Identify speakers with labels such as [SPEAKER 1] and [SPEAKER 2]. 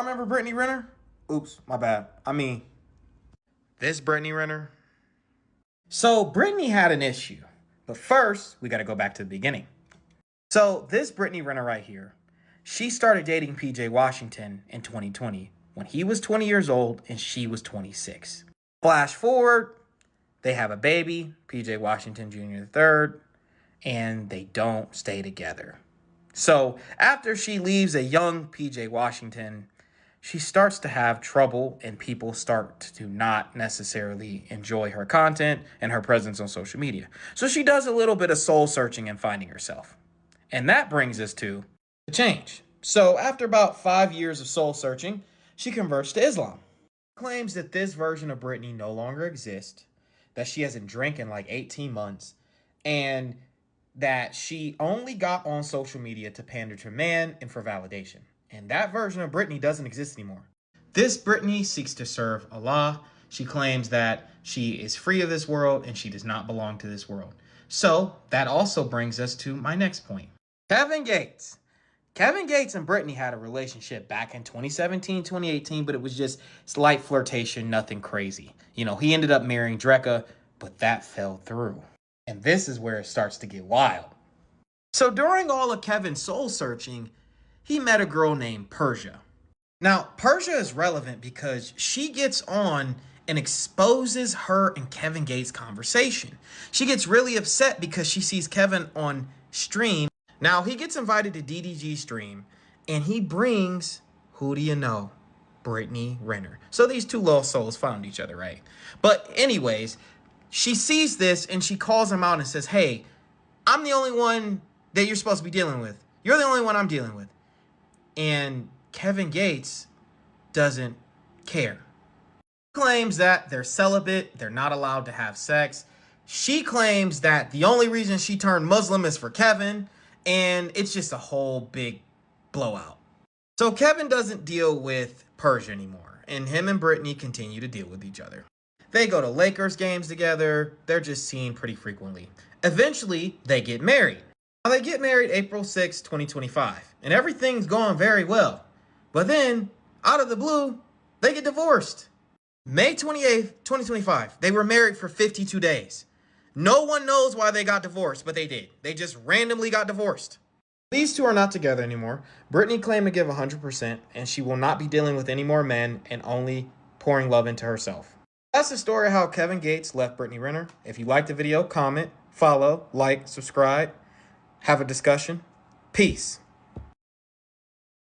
[SPEAKER 1] remember Brittany Renner? Oops, my bad. This Brittany Renner. So Brittany had an issue, but first we got to go back to the beginning. So this Brittany Renner right here, she started dating PJ Washington in 2020 when he was 20 years old and she was 26. Flash forward, they have a baby, PJ Washington Jr. III, and they don't stay together. So after she leaves a young PJ Washington, she starts to have trouble and people start to not necessarily enjoy her content and her presence on social media. So she does a little bit of soul searching and finding herself. And that brings us to the change. So after about 5 years of soul searching, she converts to Islam. Claims that this version of Brittany no longer exists, that she hasn't drank in like 18 months, and that she only got on social media to pander to man and for validation. And that version of Brittany doesn't exist anymore. This Brittany seeks to serve Allah. She claims that she is free of this world and she does not belong to this world. So that also brings us to my next point. Kevin Gates. Kevin Gates and Brittany had a relationship back in 2017, 2018, but it was just slight flirtation, nothing crazy. You know, he ended up marrying Drecka, but that fell through. And this is where it starts to get wild. So during all of Kevin's soul searching, he met a girl named Persia. Now, Persia is relevant because she gets on and exposes her and Kevin Gates' conversation. She gets really upset because she sees Kevin on stream. Now, he gets invited to DDG's stream, and he brings, who do you know? Brittany Renner. So these two little souls found each other, right? But anyways, she sees this, and she calls him out and says, hey, I'm the only one that you're supposed to be dealing with. You're the only one I'm dealing with. And Kevin Gates doesn't care. He claims that they're celibate, they're not allowed to have sex. She claims that the only reason she turned Muslim is for Kevin, and it's just a whole big blowout. So Kevin doesn't deal with Persia anymore, and him and Brittany continue to deal with each other. They go to Lakers games together. They're just seen pretty frequently. Eventually, they get married. Now, they get married April 6, 2025, and everything's going very well. But then, out of the blue, they get divorced. May 28th, 2025, they were married for 52 days. No one knows why they got divorced, but they did. They just randomly got divorced. These two are not together anymore. Brittany claimed to give 100%, and she will not be dealing with any more men and only pouring love into herself. That's the story of how Kevin Gates left Brittany Renner. If you liked the video, comment, follow, like, subscribe, have a discussion. Peace.